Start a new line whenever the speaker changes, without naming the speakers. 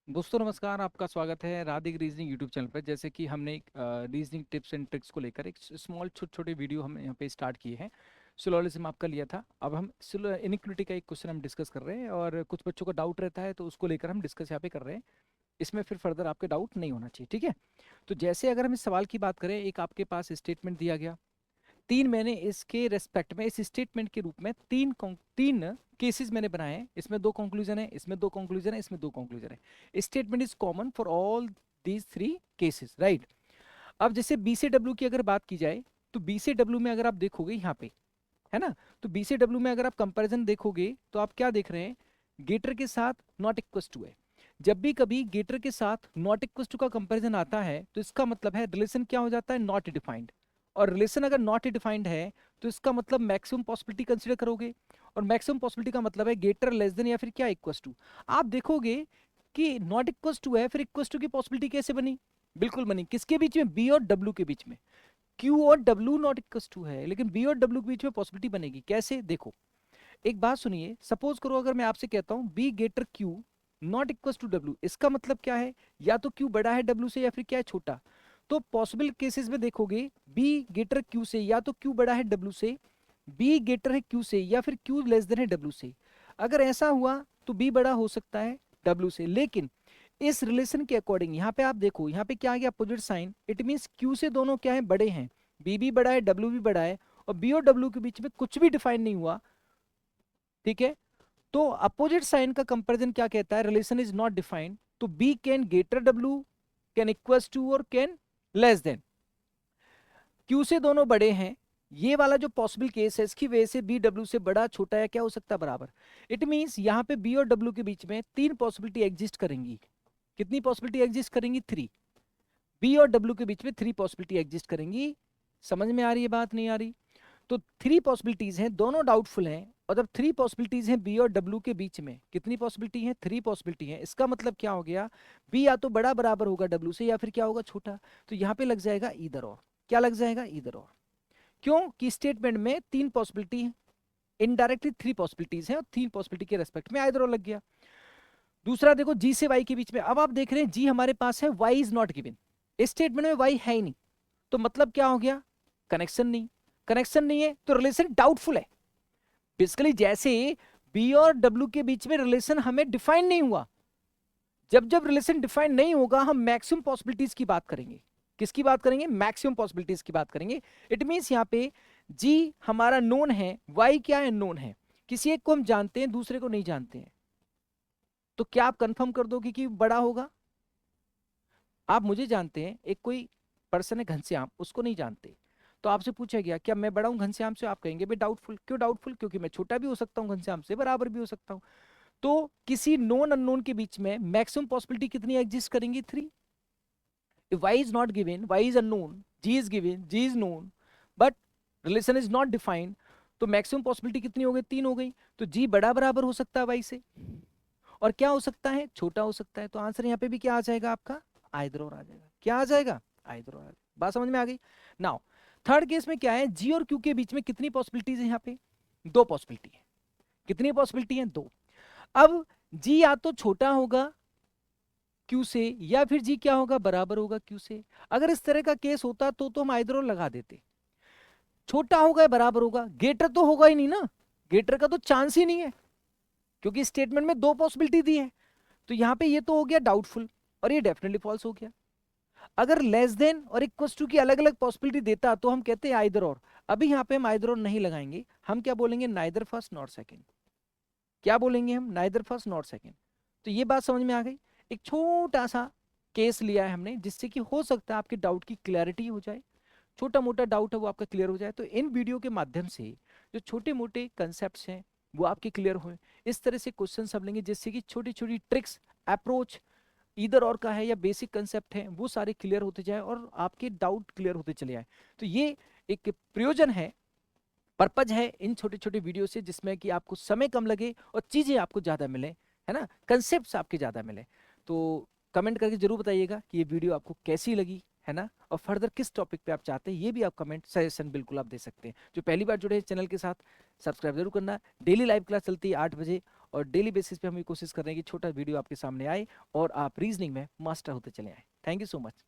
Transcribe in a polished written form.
दोस्तों नमस्कार, आपका स्वागत है राधिक रीजनिंग यूट्यूब चैनल पर। जैसे कि हमने रीजनिंग टिप्स एंड ट्रिक्स को लेकर एक स्मॉल छोटे छोटे वीडियो हम यहाँ पे स्टार्ट किए हैं। सिलोजिज्म आपका लिया था, अब हम इनिक्विटी का एक क्वेश्चन हम डिस्कस कर रहे हैं और कुछ बच्चों का डाउट रहता है तो उसको लेकर हम डिस्कस यहाँ पे कर रहे हैं। इसमें फिर फर्दर आपके डाउट नहीं होना चाहिए, ठीक है। तो जैसे अगर हम इस सवाल की बात करें, एक आपके पास स्टेटमेंट दिया गया, तीन मैंने इसके रेस्पेक्ट में इस स्टेटमेंट के रूप में तीन केसेस मैंने बनाए हैं। इसमें दो कंक्लूजन है, इसमें दो कंक्लूजन है, इसमें दो कंक्लूजन है। Statement is common for all these three cases, right. अब जैसे बी से डब्ल्यू की अगर बात की जाए, तो बी से डब्ल्यू में अगर आप देखोगे यहाँ पे, है ना, तो बी से डब्ल्यू में अगर आप कंपैरिजन देखोगे तो आप क्या देख रहे हैं, गेटर के साथ नॉट इक्वल टू है। जब भी कभी गेटर के साथ नॉट इक्वल टू का कंपैरिजन आता है तो इसका मतलब है रिलेशन क्या हो जाता है, नॉट डिफाइंड। और रिलेशन अगर नॉट डिफाइंड है तो इसका मतलब मैक्सिमम पॉसिबिलिटी कंसीडर करोगे, और मैक्सिमम पॉसिबिलिटी का मतलब है गेटर लेस देन या फिर क्या इक्वल टू। आप देखोगे कि नॉट इक्वल टू है, फिर इक्वल टू की पॉसिबिलिटी कैसे बनी, बिल्कुल बनी, किसके बीच में, बी और डब्ल्यू के बीच में। क्यू और डब्ल्यू नॉट इक्वल टू है, लेकिन बी और डब्ल्यू के बीच में पॉसिबिलिटी बनेगी कैसे, देखो। एक बात सुनिए, सपोज करो अगर मैं आपसे कहता हूं B greater Q not equal to W, इसका मतलब क्या है, या तो क्यू बड़ा है डब्ल्यू से या फिर क्या है, छोटा। तो पॉसिबल केसेस में देखोगे बी गेटर क्यू से, या तो क्यू बड़ा है डब्ल्यू से, बी गेटर है क्यू से, या फिर क्यू लेस देन है डब्ल्यू से। अगर ऐसा हुआ तो बी बड़ा हो सकता है डब्ल्यू से, लेकिन इस रिलेशन के अकॉर्डिंग यहाँ पे आप देखो, यहाँ पे क्या आ गया, opposite sign, it means Q से दोनों क्या है, बड़े हैं, बी भी बड़ा है डब्ल्यू भी बड़ा है, और बी और डब्ल्यू के बीच में कुछ भी डिफाइन नहीं हुआ, ठीक है। तो अपोजिट साइन का कंपैरिजन क्या कहता है, रिलेशन इज नॉट डिफाइंड, तो B can greater W, can equals to और कैन लेस देन। क्यू से दोनों बड़े हैं, ये वाला जो पॉसिबल केस है इसकी वजह से बी डब्ल्यू से बड़ा छोटा या क्या हो सकता है, बराबर। इट मींस यहाँ पे बी और डब्ल्यू के बीच में तीन पॉसिबिलिटी एग्जिस्ट करेंगी। कितनी पॉसिबिलिटी एग्जिस्ट करेंगी, थ्री। बी और डब्ल्यू के बीच में थ्री पॉसिबिलिटी एग्जिस्ट करेंगी। समझ में आ रही है बात, नहीं आ रही। तो थ्री पॉसिबिलिटीज हैं, दोनों डाउटफुल हैं, और जब थ्री पॉसिबिलिटीज हैं बी और डब्ल्यू के बीच में, कितनी पॉसिबिलिटी है, थ्री पॉसिबिलिटी है, इसका मतलब क्या हो गया, बी या तो बड़ा बराबर होगा डब्ल्यू से या फिर क्या होगा, छोटा। तो यहाँ पे लग जाएगा इधर और, क्या लग जाएगा, इधर और। क्यों कि स्टेटमेंट में तीन पॉसिबिलिटी है, इनडायरेक्टली थ्री पॉसिबिलिटीज हैं, और तीन पॉसिबिलिटी के रेस्पेक्ट में इधर और लग गया। दूसरा देखो, जी से वाई के बीच में, अब आप देख रहे हैं जी हमारे पास है, वाई इज नॉट गिवन, इस स्टेटमेंट में वाई है ही नहीं, तो मतलब क्या हो गया, कनेक्शन नहीं। कनेक्शन नहीं है तो रिलेशन डाउटफुल है। बेसिकली जैसे बी और डब्ल्यू के बीच में रिलेशन हमें डिफाइन नहीं हुआ, जब जब रिलेशन डिफाइन नहीं होगा हम मैक्सिमम पॉसिबिलिटीज की बात करेंगे। किसकी बात करेंगे, मैक्सिमम पॉसिबिलिटीज की बात करेंगे। इट मींस यहाँ पे जी हमारा नोन है, वाई क्या है, नोन है, किसी एक को हम जानते हैं दूसरे को नहीं जानते हैं, तो क्या आप कंफर्म कर दोगे कि बड़ा होगा। आप मुझे जानते हैं, एक कोई पर्सन है घनश्याम, उसको नहीं जानते, तो आपसे पूछा गया क्या मैं बड़ा हूं घनश्याम से, आप कहेंगे भाई डाउटफुल। क्यों डाउटफुल, क्योंकि मैं छोटा भी हो सकता हूं घनश्याम से, बराबर भी हो सकता हूं। तो किसी नोन अननोन के बीच में मैक्सिमम पॉसिबिलिटी कितनी एग्जिस्ट करेंगी, three. if y is not given, y is unknown, g is given, g is known, but relation is not defined, तो मैक्सिमम पॉसिबिलिटी कितनी हो गई, तीन हो गई। तो g बड़ा बराबर हो सकता है y से, और क्या हो सकता है, छोटा हो सकता है। तो आंसर यहाँ पे भी क्या आ जाएगा आपका, आइदर और आ जाएगा। क्या आ जाएगा, आइदर और। बात समझ में आ गई। नाउ थर्ड केस में क्या है, जी और क्यू के बीच में कितनी पॉसिबिलिटीज है, यहाँ पे दो पॉसिबिलिटी है। कितनी पॉसिबिलिटी है, दो। अब जी या तो छोटा होगा क्यू से, या फिर जी क्या होगा, बराबर होगा क्यू से। अगर इस तरह का केस होता तो हम आइदर और लगा देते, छोटा होगा या बराबर होगा, गेटर तो होगा ही नहीं ना, गेटर का तो चांस ही नहीं है, क्योंकि स्टेटमेंट में दो पॉसिबिलिटी दी है। तो यहाँ पे ये तो हो गया डाउटफुल, और ये डेफिनेटली फॉल्स हो गया। अगर लेस देन और इक्वल टू की अलग अलग पॉसिबिलिटी देता तो हम कहते हैं आइदर और। अभी यहाँ पे हम आइदर और नहीं लगाएंगे, हम क्या बोलेंगे, नाइदर फर्स्ट नॉट सेकंड। क्या बोलेंगे हम, नाइदर फर्स्ट नॉट सेकंड। तो ये बात समझ में आ गई। एक छोटा सा केस लिया है हमने, जिससे कि हो सकता है आपके डाउट की क्लैरिटी हो जाए, छोटा मोटा डाउट है वो आपका क्लियर हो जाए। तो इन वीडियो के माध्यम से जो छोटे मोटे कंसेप्ट हैं वो आपके क्लियर हुए। इस तरह से क्वेश्चन सब लेंगे जिससे कि छोटी छोटी ट्रिक्स, अप्रोच इधर और का है या बेसिक कंसेप्ट है वो सारे क्लियर होते जाए और आपके डाउट क्लियर होते चले आए। तो ये एक प्रयोजन है, पर्पज है इन छोटे छोटे वीडियो से, जिसमें कि आपको समय कम लगे और चीजें आपको ज्यादा मिले, है ना, कंसेप्ट आपके ज्यादा मिले। तो कमेंट करके जरूर बताइएगा कि ये वीडियो आपको कैसी लगी, है ना, और फर्दर किस टॉपिक पे आप चाहते हैं ये भी आप कमेंट सजेशन बिल्कुल आप दे सकते हैं। जो पहली बार जुड़े हैं चैनल के साथ, सब्सक्राइब जरूर करना। डेली लाइव क्लास चलती है 8 बजे, और डेली बेसिस पे हम ये कोशिश कर रहे हैं कि छोटा वीडियो आपके सामने आए और आप रीजनिंग में मास्टर होते चले आए। Thank you so much.